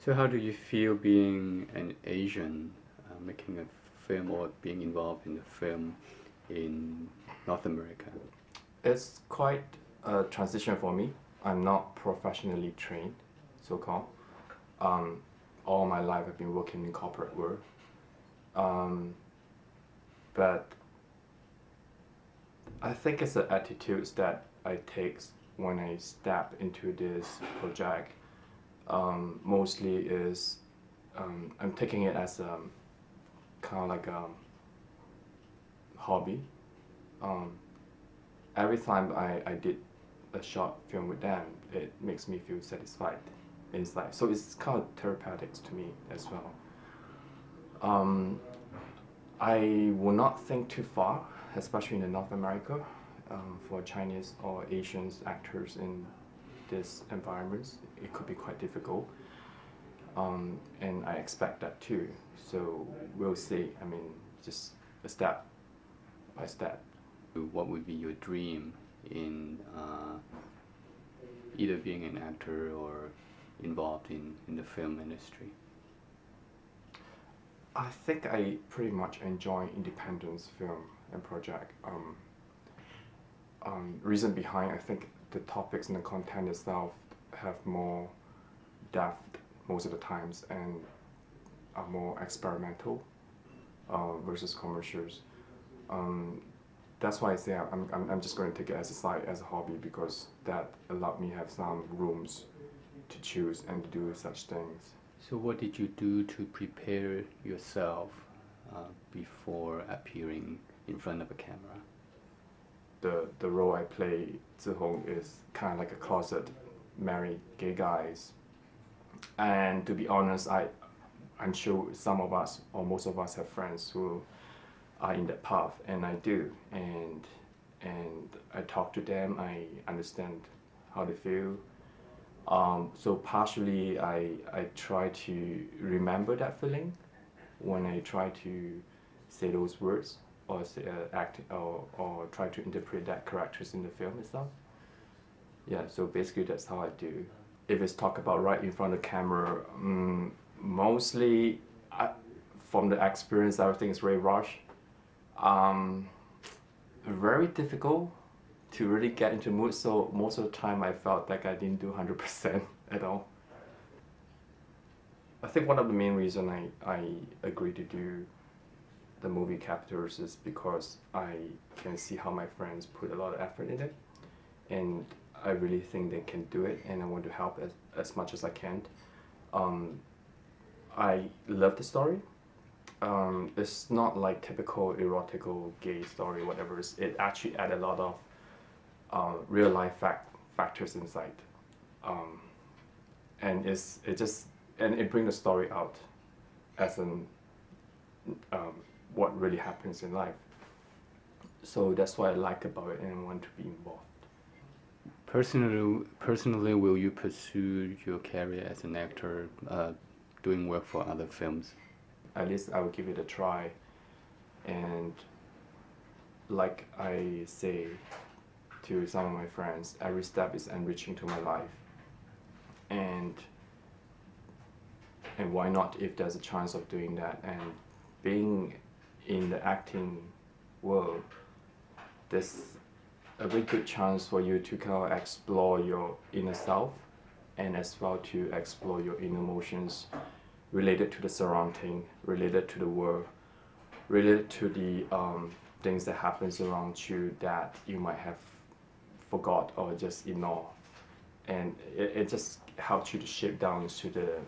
So how do you feel being an Asian making a film or being involved in a film in North America? It's quite a transition for me. I'm not professionally trained, so-called. All my life I've been working in corporate world. But I think it's the attitudes that I take when I step into this project. Mostly is I'm taking it as a kind of like a hobby. Every time I did a short film with them, it makes me feel satisfied inside. So it's kind of therapeutic to me as well. I will not think too far, especially in North America, for Chinese or Asians actors in these environments. It could be quite difficult, and I expect that too. So we'll see. I mean, just a step by step. What would be your dream in either being an actor or involved in the film industry? I think I pretty much enjoy independent film and project. Reason behind, I think the topics and the content itself have more depth most of the times and are more experimental versus commercials. That's why I say I'm just going to take it as a side, as a hobby, because that allowed me to have some rooms to choose and to do such things. So what did you do to prepare yourself before appearing in front of a camera? The role I play, Zihong, is kind of like a closet married gay guys. And to be honest, I'm sure some of us, or most of us, have friends who are in that path, and I do. And I talk to them, I understand how they feel. So partially, I try to remember that feeling when I try to say those words or say, act or try to interpret that characters in the film itself. Yeah, so basically that's how I do. If it's talk about right in front of the camera, mostly from the experience, everything is very rushed. Very difficult to really get into mood, so most of the time I felt like I didn't do 100% at all. I think one of the main reasons I agreed to do the movie Captors is because I can see how my friends put a lot of effort in it, and I really think they can do it, and I want to help as much as I can. I love the story. It's not like typical erotical gay story, whatever. It actually add a lot of real life factors inside, and it brings the story out as an what really happens in life. So that's what I like about it, and I want to be involved. Personally, will you pursue your career as an actor, doing work for other films? At least I will give it a try, and like I say to some of my friends, every step is enriching to my life, and why not, if there's a chance of doing that and being in the acting world, there's a very good chance for you to kind of explore your inner self, and as well to explore your inner emotions related to the surrounding, related to the world, related to the things that happens around you that you might have forgot or just ignore. And it just helps you to shape down to the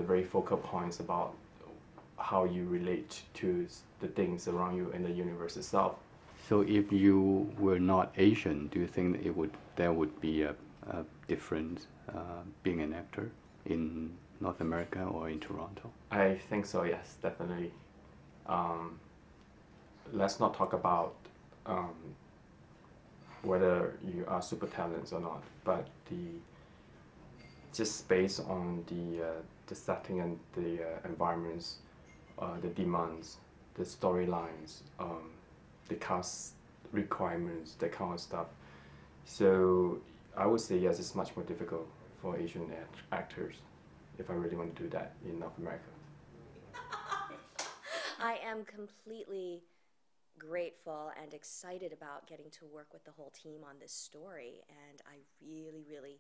very focal points about how you relate to the things around you and the universe itself. So if you were not Asian, do you think that there would be a difference being an actor in North America or in Toronto? I think so, yes, definitely. Let's not talk about whether you are super talented or not, but just based on the setting and the environments, the demands, the storylines, the cast requirements, that kind of stuff. So I would say yes, it's much more difficult for Asian actors. if I really want to do that in North America. I am completely grateful and excited about getting to work with the whole team on this story, and I really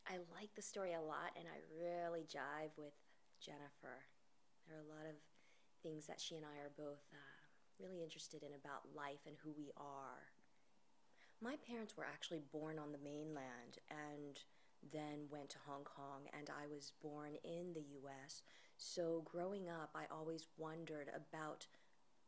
I like the story a lot, and I really jive with Jennifer. There are a lot of things that she and I are both really interested in about life and who we are. My parents were actually born on the mainland and then went to Hong Kong, and I was born in the US. So growing up, I always wondered about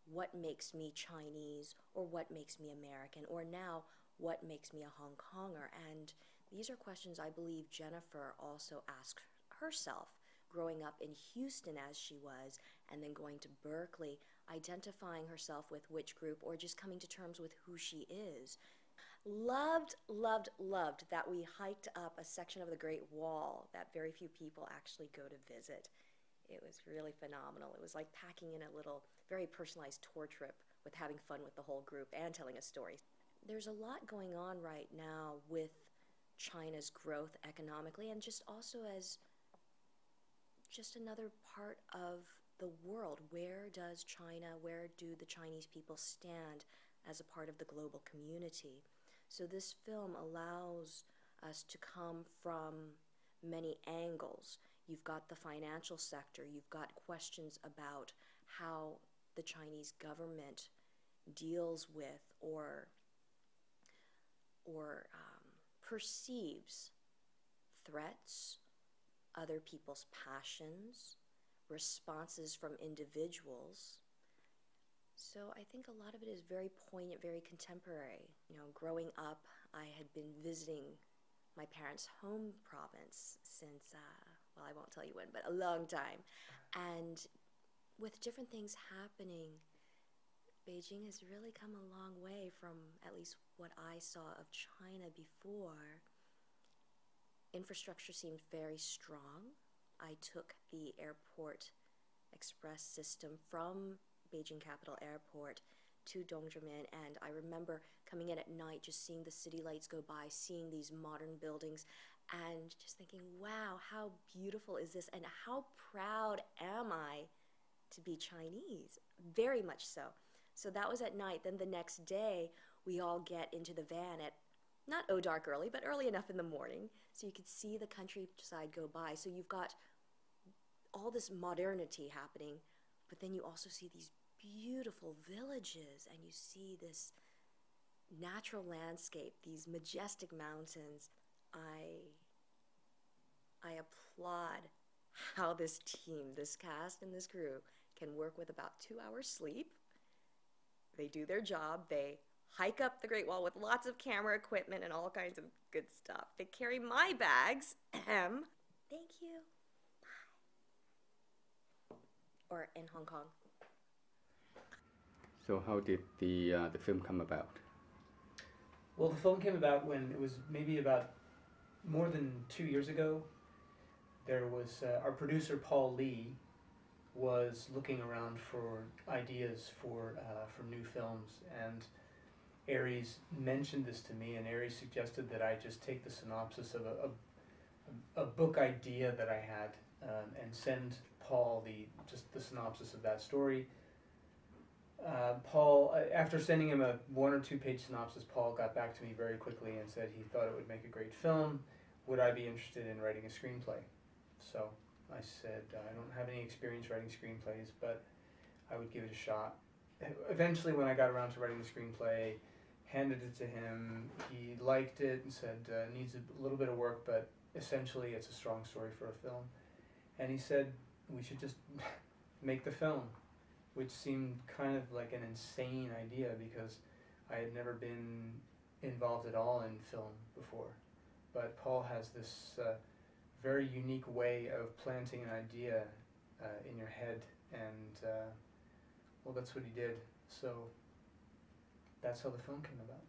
what makes me Chinese, or what makes me American, or now what makes me a Hong Konger. And these are questions I believe Jennifer also asked herself, growing up in Houston as she was, and then going to Berkeley, identifying herself with which group, or just coming to terms with who she is. Loved that we hiked up a section of the Great Wall that very few people actually go to visit. It was really phenomenal. It was like packing in a little, very personalized tour trip with having fun with the whole group and telling a story. There's a lot going on right now with China's growth economically, and just also as just another part of the world. Where does China, where do the Chinese people stand as a part of the global community? So this film allows us to come from many angles. You've got the financial sector, you've got questions about how the Chinese government deals with or perceives threats, other people's passions, responses from individuals. So I think a lot of it is very poignant, very contemporary. You know, growing up, I had been visiting my parents' home province since, well, I won't tell you when, but a long time. And with different things happening, Beijing has really come a long way from at least what I saw of China before. Infrastructure seemed very strong. I took the airport express system from Beijing Capital Airport to Dongzhimen, and I remember coming in at night, just seeing the city lights go by, seeing these modern buildings, and just thinking, wow, how beautiful is this, and how proud am I to be Chinese? Very much so. So that was at night. Then the next day, we all get into the van at not dark early, but early enough in the morning, so you could see the countryside go by. So you've got all this modernity happening, but then you also see these beautiful villages, and you see this natural landscape, these majestic mountains. I applaud how this team, this cast and this crew, can work with about 2 hours sleep. They do their job. They hike up the Great Wall with lots of camera equipment and all kinds of good stuff. They carry my bags. Thank you. Bye. Or in Hong Kong. So how did the film come about? Well, the film came about when it was maybe about more than 2 years ago. There was our producer Paul Lee was looking around for ideas for new films, and Aries mentioned this to me, and Aries suggested that I just take the synopsis of a book idea that I had and send Paul just the synopsis of that story. Paul, after sending him a 1 or 2 page synopsis, Paul got back to me very quickly and said he thought it would make a great film. Would I be interested in writing a screenplay? So I said, I don't have any experience writing screenplays, but I would give it a shot. Eventually, when I got around to writing the screenplay, handed it to him, he liked it and said, needs a little bit of work, but essentially it's a strong story for a film. And he said, we should just make the film, which seemed kind of like an insane idea because I had never been involved at all in film before. But Paul has this very unique way of planting an idea in your head, and well, that's what he did. So that's how the film came about.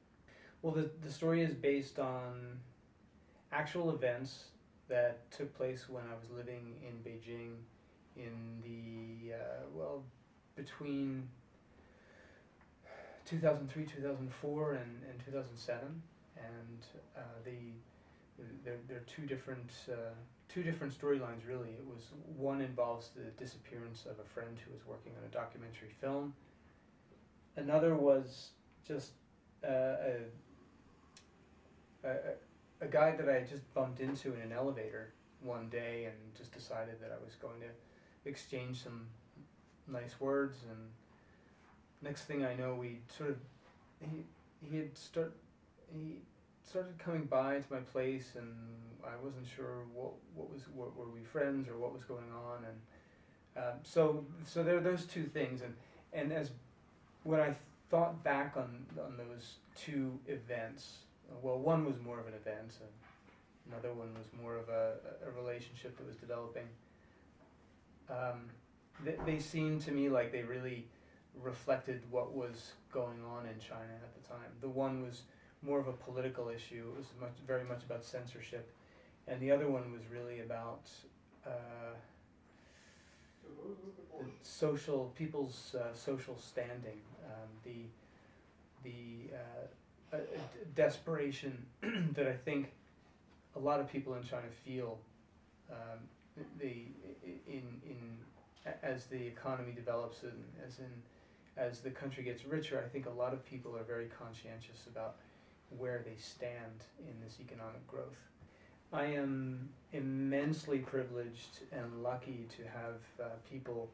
Well, the story is based on actual events that took place when I was living in Beijing in the, between 2003, 2004, and 2007. And they're two different storylines really. It was one involves the disappearance of a friend who was working on a documentary film. Another was just a guy that I had just bumped into in an elevator one day and just decided that I was going to exchange some nice words, and next thing I know he started coming by to my place, and I wasn't sure what were we friends or what was going on, and so there are those two things, and as when I thought back on those two events, well, one was more of an event, and another one was more of a relationship that was developing. They seemed to me like they really reflected what was going on in China at the time. The one was more of a political issue. It was very much about censorship, and the other one was really about people's social standing, the desperation that I think a lot of people in China feel as the economy develops and as the country gets richer. I think a lot of people are very conscientious about where they stand in this economic growth. I am immensely privileged and lucky to have people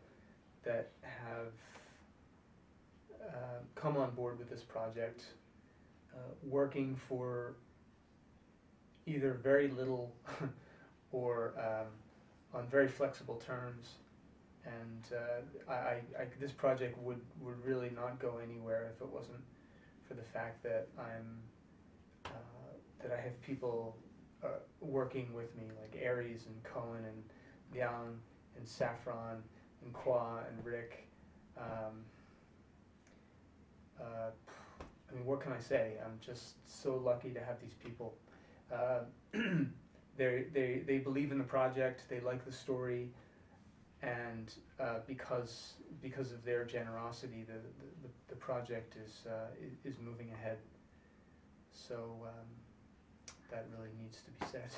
that have come on board with this project, working for either very little or on very flexible terms, and this project would really not go anywhere if it wasn't for the fact that that I have people working with me, like Aries and Koen and Cheung and Saffron and Kwa and Rick. I mean, what can I say? I'm just so lucky to have these people. They believe in the project. They like the story, and because of their generosity, the project is moving ahead. So that really needs to be said.